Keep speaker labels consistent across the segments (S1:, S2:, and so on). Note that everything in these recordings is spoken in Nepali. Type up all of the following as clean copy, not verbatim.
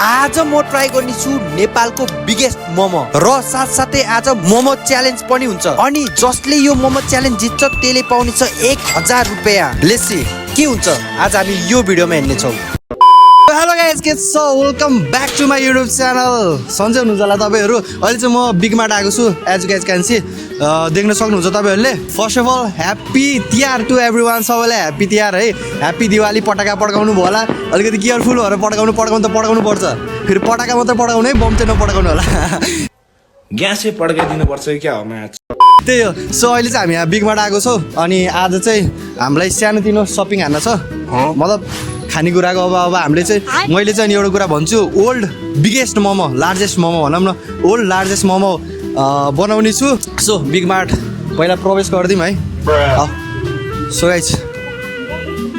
S1: आज म ट्राई गर्ने छु नेपालको बिगेस्ट मोमो र साथसाथै आज मोमो च्यालेन्ज पनि हुन्छ अनि जसले यो मोमो च्यालेन्ज जित्छ त्यसले पाउने छ 1000 रुपैयाँ। लेट्स सी के हुन्छ आज हामी यो भिडियोमा हेर्ने छौं। हेलो गाइस, के छ? Welcome back to my YouTube channel. सन्चै हुनुहुन्छ होला तपाईहरु? अहिले चाहिँ म बिग मार्ट आएको छु। As you guys can see देख्न सक्नुहुन्छ तपाईहरुले। First of all happy Tihar to everyone. सबैलाई ह्यापी तिहार है। ह्यापी दिवाली। पटाका पड्काउनु भयो होला। अलिकति केयरफुल भएर पड्काउनु त पड्काउनु पर्छ। फेरि पटाका मात्र पड्काउनु है, बम चाहिँ नपड्काउनु होला।
S2: ग्यासै पड्काइदिनु पर्छ क्या हो म्याच।
S1: त्यही हो। सो अहिले चाहिँ हामी यहाँ बिग मार्ट आएको छौँ अनि आज चाहिँ हामीलाई सानोतिनो सपिङ हान्न छ। मतलब खानेकुराको अब हामीले चाहिँ मैले चाहिँ एउटा कुरा भन्छु, old biggest momo, largest momo भनौँ न, ओल्ड लार्जेस्ट मोमो बनाउने छु। सो बिग मार्ट पहिला प्रवेश गरिदिउँ है। सो गाइज,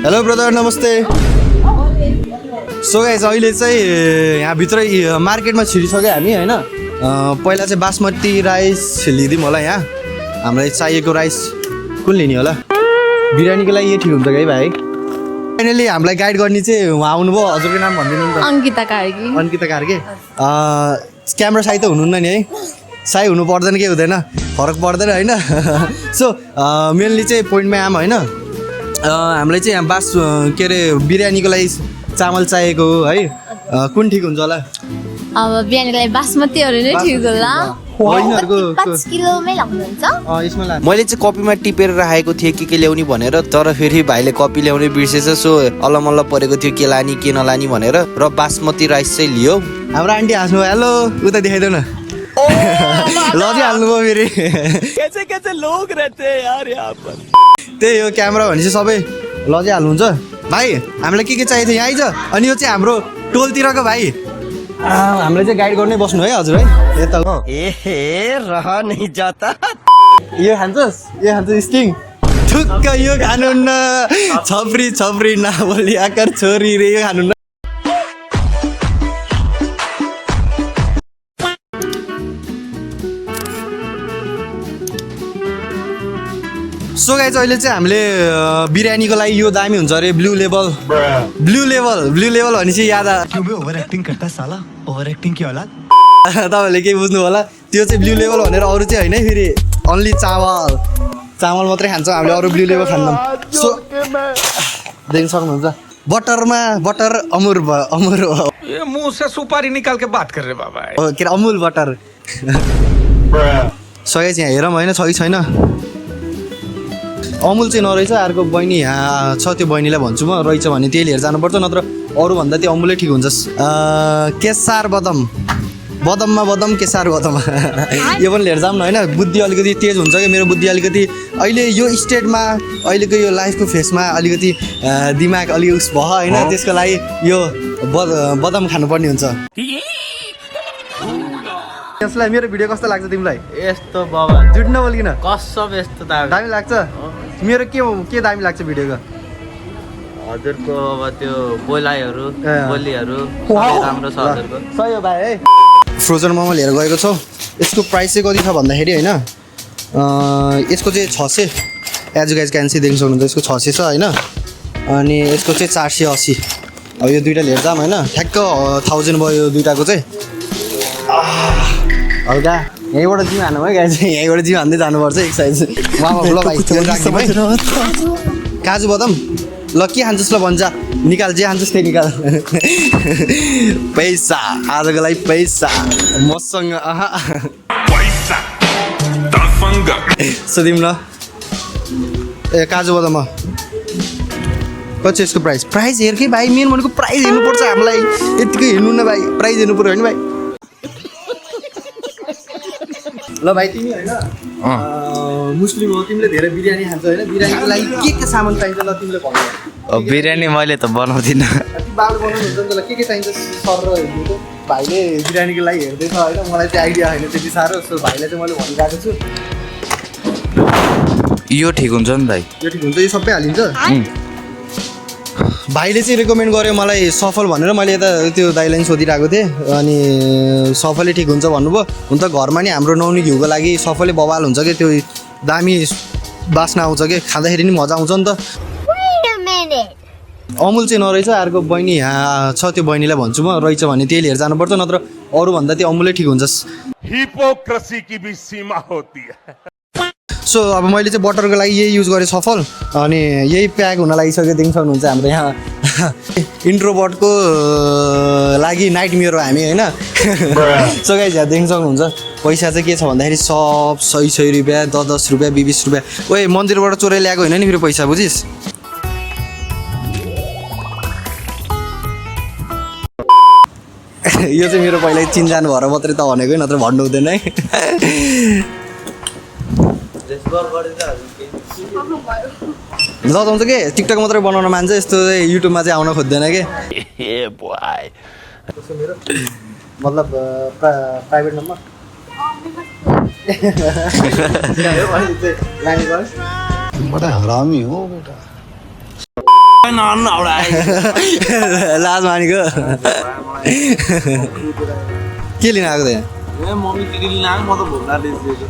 S1: हेलो ब्रदर, नमस्ते। सो गाइज, अहिले चाहिँ यहाँभित्रै मार्केटमा छिरिसक्यो हामी होइन। पहिला चाहिँ बासमती राइस लिदिउँ होला। यहाँ हामीलाई चाहिएको राइस कुन लिने होला? बिरयानीको लागि यो ठिक हुन्छ कि भाइ? फाइनली हामीलाई गाइड गर्ने चाहिँ उहाँ आउनुभयो। हजुरको नाम भनिदिनु नि त।
S3: अंकिता कार्की।
S1: अंकिता कार्की। क्यामेरा साई त हुनुहुन्न नि है? साई हुनु पर्दैन, के हुँदैन, फरक पर्दैन होइन। सो मेनली चाहिँ पोइन्टमा आम होइन। हामीलाई चाहिँ यहाँ के अरे बिरयानीको लागि चामल चाहिएको है। कुन ठिक हुन्छ होला?
S3: अब बिहानीलाई बासमतीहरू नै ठिक होला। 5 किलोमै लाग्नुहुन्छ?
S1: मैले चाहिँ कपीमा टिपेर राखेको थिएँ के ल्याउने भनेर, तर फेरि भाइले कपी ल्याउनै बिर्सेछ। सो अल्लमल्ल परेको थियो के लाने के नलाने भनेर, र बासमती राइस चाहिँ लियो। हाम्रो आन्टी हाँस्नु भयो। हेलो, उता देखाइदेऊ न। लजी हाल्नुभयो फेरि।
S2: कैसे कैसे लोग रहते हैं यार यहाँ पर।
S1: त्यही हो, क्यामेरा भनेपछि सबै लजी हाल्नुहुन्छ। भाइ हामीलाई के चाहिएको थियो यहाँ आइज। अनि यो चाहिँ हाम्रो टोलतिरको भाइ, हामीलाई चाहिँ गाइड गर्नै बस्नु है हजुर है। यता रह नहीं जाता। यो खान्छस्? यो खान्छस् स्टिङ? ठुक्क यो खानुहुन्न। छप्री छप्री नबोली आकार छोरी रे, यो खानुहुन्न। सो गाइज, अहिले चाहिँ हामीले बिरयानीको लागि यो दामी हुन्छ अरे, ब्लू लेभल। ब्लू लेभल भनेपछि याद
S4: ओभर एक्टिङ गर्दा साला, ओभर एक्टिङ के होला?
S1: तपाईँहरूले केही बुझ्नु होला। त्यो चाहिँ ब्लू लेभल भनेर, अरू चाहिँ होइन है। फेरि अन्ली चामल मात्रै खान्छौँ हामीले, अरू ब्लू लेभल खान्छौँ। सो देख्न सक्नुहुन्छ बटर अमुर
S2: ये मुंह से सुपारी निकाल के बात कर रहे बाबा।
S1: के अरे अमुल बटर। सही चाहिँ हेरौँ होइन, छ कि छैन। अमुल चाहिँ नरहेछ, अर्को बहिनी यहाँ छ, त्यो बहिनीलाई भन्छु म, रहेछ भने त्यही लिएर जानुपर्छ, नत्र अरूभन्दा त्यो अमुलै ठिक हुन्छ। केसार बदममा बदम, केसार बदम। यो पनि लिएर जाऊँ न होइन। बुद्धि अलिकति तेज हुन्छ कि मेरो बुद्धि अलिकति अहिले यो स्टेटमा, अहिलेको यो लाइफको फेसमा अलिकति दिमाग अलिक उस भयो होइन। त्यसको लागि यो बदम खानुपर्ने हुन्छ। यसलाई मेरो भिडियो कस्तो लाग्छ तिमीलाई?
S5: यस्तो बाबा
S1: झुट नबोलिकन
S5: कसम यस्तो
S1: दामी लाग्छ। मेरो के दामी लाग्छ भिडियोको?
S5: हजुरको अब त्यो बोलीहरू राम्रो छ हजुरको।
S1: सही हो भाइ है। फ्रोजन मोमो लिएर गएको छौँ। यसको प्राइस चाहिँ कति छ भन्दाखेरि होइन, यसको चाहिँ 600। As you guys can see देख्न सक्नुहुन्छ, यसको 600 छ होइन। अनि यसको चाहिँ 480। अब यो दुइटा लिएर जाऊँ होइन। ठ्याक्क 1000 भयो यो दुइटाको चाहिँ। हल्का यहीँबाट जिम हान्नु है गाइज, यहीँबाट जिम हान्दै जानुपर्छ एक्सर्साइज। ल भाइ काजु बदाम ल, के खान्छस् ल भन्छ, निकाल जे खान्छस् त्यही निकाल। पैसा आजको लागि पैसा मसँग सोधिम ल। ए काजु बदाम कति यसको प्राइस? हेर कि भाइ, मेन भनेको प्राइस हेर्नुपर्छ हामीलाई। यतिकै हेर्नु न भाइ, प्राइस हेर्नु पऱ्यो होइन भाइ। ल भाइ, तिमी होइन मुस्लिम हो, तिमीले धेरै बिरयानी खान्छौ होइन। बिरयानीको लागि के सामान चाहिन्छ ल तिमीले भन्नु।
S5: बिरयानी मैले त बनाउँदिनँ।
S1: बाल बनाउनुहुन्छ नि त, ल के चाहिन्छ सर र भाइले बिरयानीको लागि हेर्दैछ होइन। मलाई चाहिँ आइडिया होइन त्यति साह्रो। सो भाइलाई चाहिँ मैले भनिरहेको छु
S5: यो ठिक हुन्छ नि दाइ?
S1: यो ठिक हुन्छ, यो सबै हालिन्छ। भाइले चाहिँ रेकमेन्ड गर्यो मलाई सफल भनेर। मैले यता त्यो दाइलाई सोधिरहेको थिएँ अनि सफलै ठिक हुन्छ भन्नुभयो। हुन त घरमा नि हाम्रो नौनी घिउको लागि सफलै बवाल हुन्छ कि, त्यो दामी बास्ना आउँछ कि, खाँदाखेरि नि मजा आउँछ नि त।
S6: अमुल चाहिँ नरहेछ अर्को बहिनी यहाँ छ त्यो बहिनीलाई भन्छु म रहेछ भने त्यही लिएर जानुपर्छ नत्र अरूभन्दा त्यो अमुलै ठिक हुन्छ
S7: हिपोक्रेसी की भी सीमा होती है
S6: सो अब मैले चाहिँ बटरको लागि यही युज गरेँ सफल अनि यही प्याक हुन लागिसक्यो देख्न सक्नुहुन्छ हाम्रो यहाँ इन्ट्रोबटको लागि नाइट मियर हो हामी होइन सो गाइस यहाँ देख्न सक्नुहुन्छ पैसा चाहिँ के छ भन्दाखेरि सब 100 रुपियाँ 10 रुपियाँ 20 रुपियाँ ओए मन्दिरबाट चोरै ल्याएको होइन नि फेरि पैसा बुझिस् यो चाहिँ मेरो पहिल्यै चिनजान भएर मात्रै त भनेको नत्र भन्नु हुँदैन है लजाउँछ के टिकटक मात्रै बनाउन मान्छ यस्तो चाहिँ युट्युबमा चाहिँ आउन खोज्दैन के मतलब प्राइभेट नम्बर
S4: बड़ा हरामी हो बेटा
S6: लाज मानेको के लिन आएको त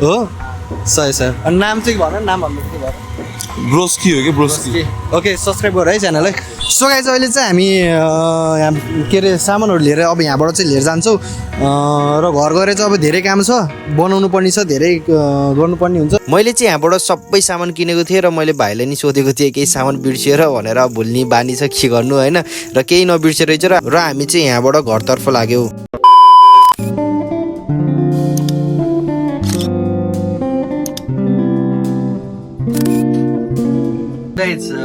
S6: हो सही सर अनि नाम चाहिँ भन नाम भन्नु के भयो
S8: ब्रोस्की हो कि ब्रोस्की
S6: ओके सब्सक्राइब गर है च्यानललाई सो गाइस अहिले चाहिँ हामी यहाँ के अरे सामानहरू लिएर अब यहाँबाट चाहिँ लिएर जान्छौँ र घर गएर चाहिँ अब धेरै काम छ बनाउनु पर्ने छ धेरै गर्नुपर्ने हुन्छ
S1: मैले चाहिँ यहाँबाट सबै सामान किनेको थिएँ र मैले भाइलाई नि सोधेको थिएँ केही सामान बिर्सिएर भनेर भुल्ने बानी छ के गर्नु होइन र केही नबिर्सेर रहेछ र हामी चाहिँ यहाँबाट घरतर्फ लाग्यौँ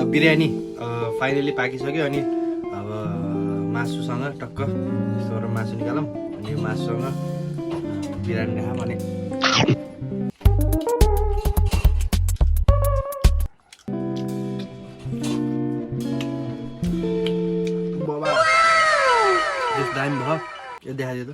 S6: बिरयानी फाइनली पाकिसक्यो अनि अब मासुसँग टक्क यस्तो गरेर मासु निकालौँ अनि यो मासुसँग बिरयानी खाऊँ भने दामी भयो यो देखाइदियो त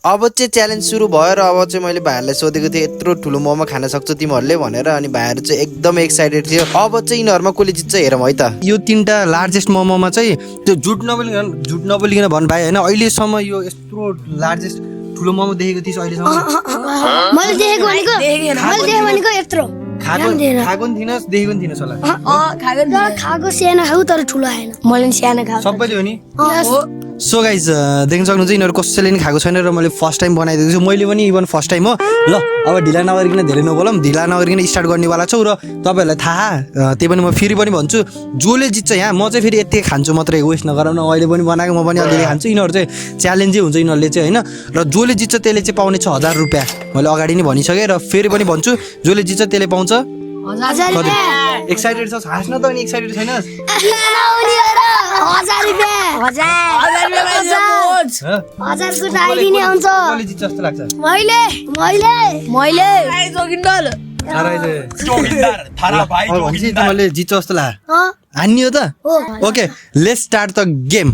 S1: अब चाहिँ च्यालेन्ज सुरु भयो र अब चाहिँ मैले भाइहरूलाई सोधेको थिएँ यत्रो ठुलो मोमो खान सक्छौ तिमीहरूले भनेर अनि भाइहरू चाहिँ एकदमै एक्साइटेड थियो अब चाहिँ यिनीहरूमा कसले जित्छ हेरौँ है त
S6: यो 3टा लार्जेस्ट मोमोमा चाहिँ त्यो झुट नबोलिकन भन् भाइ होइन अहिलेसम्म यो यत्रो लार्जेस्ट ठुलो मोमो देखेको थिइस् अहिलेसम्म
S9: मैले देखेको भनेको यत्रो
S6: खाएको नि थिइनस् देखेको नि थिइनस् होला
S9: खाएको सानो खाऊ तर ठुलो आएन मैले सानो खाऊ
S6: सबैले हो नि सो गाइज देख्न सक्नुहुन्छ यिनीहरू कसैले नि खाएको छैन र मैले फर्स्ट टाइम बनाइदिएको छु मैले पनि इभन फर्स्ट टाइम हो ल अब ढिला नगरिकन धेरै नबोलौँ ढिला नगरिकन स्टार्ट गर्नेवाला छौँ र तपाईँहरूलाई थाहा त्यही पनि म फेरि पनि भन्छु जसले जित्छ यहाँ म चाहिँ फेरि यति खान्छु मात्रै वेस्ट नगराउन अहिले पनि बनाएको म पनि अलिअलि खान्छु यिनीहरू चाहिँ च्यालेन्जै हुन्छ यिनीहरूले चाहिँ होइन र जसले जित्छ त्यसले चाहिँ पाउने छ 1000 रुपियाँ मैले अगाडि नै भनिसकेँ र फेरि पनि भन्छु जसले जित्छ त्यसले पाउँछ एक्साइटेड छस् हाँस्न त अनि एक्साइटेड छैनस्
S9: 1000 रुपियाँ 1000 को डाइदिने हुन्छ
S6: कसले जित्छ जस्तो लाग्छ
S9: मैले
S6: मैले जित्छ जस्तो लाग्यो हान्ने हो त okay let's start the game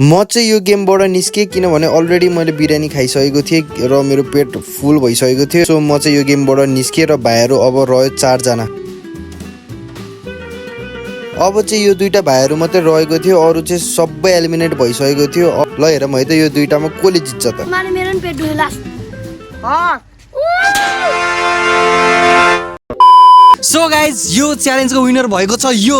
S1: म चाहिँ यो गेमबाट निस्केँ किनभने अलरेडी मैले बिरयानी खाइसकेको थिएँ र मेरो पेट फुल भइसकेको थियो सो म चाहिँ यो गेमबाट निस्केँ र भाइहरू अब रह्यो 4 जना अब चाहिँ यो 2टा भाइहरू मात्रै रहेको थियो अरू चाहिँ सबै एलिमिनेट भइसकेको थियो ल हेर म त यो 2टामा कसले जित्छ त
S9: मेरो पनि पेट दुख्यो लास्ट
S6: सो गाइज यो च्यालेन्जको विनर भएको छ यो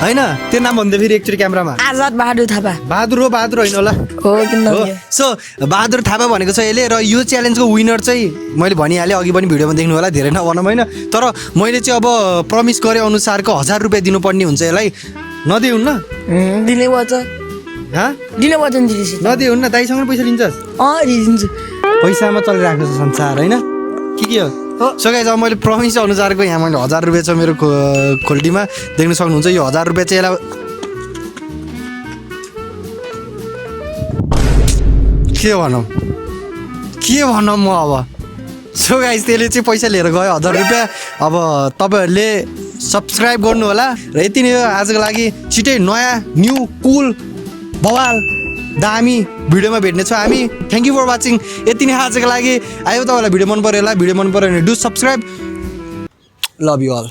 S6: हैन त्यो नाम भन्दै फेरि एकचोटि क्यामेरामा
S10: आजाद बहादुर थापा
S6: बहादुर होइन होला
S10: हो किन
S6: सो बहादुर थापा भनेको छ यसले र यो च्यालेन्जको विनर चाहिँ मैले भनिहालेँ अघि पनि भिडियोमा देख्नु होला धेरै नभनौँ होइन तर मैले चाहिँ अब प्रमिस गरे अनुसारको 1000 रुपियाँ दिनुपर्ने हुन्छ यसलाई नदिउन्न
S10: दिने पर्छ दिने पर्छ
S6: नदिउन्न दाइसँग पैसा लिन्छस्
S10: दिन्छु
S6: पैसामा चलिरहेको छ संसार होइन के हो सो गाइज अब मैले प्रमिस अनुसारको यहाँ मैले 1000 रुपियाँ छ मेरो खोल्टीमा देख्न सक्नुहुन्छ यो 1000 रुपियाँ चाहिँ यसलाई के भनौँ म अब सो गाइज त्यसले चाहिँ पैसा लिएर गयो 1000 रुपियाँ अब तपाईँहरूले सब्सक्राइब गर्नु होला र यति नै हो आजको लागि छिटै नयाँ न्यू कुल बवाल दामी भिडियोमा भेट्नेछौँ हामी थ्याङ्क यू फर वाचिङ यति नै आजको लागि आयो तपाईँलाई भिडियो मन पऱ्यो होला भिडियो मन पऱ्यो भने do subscribe love you all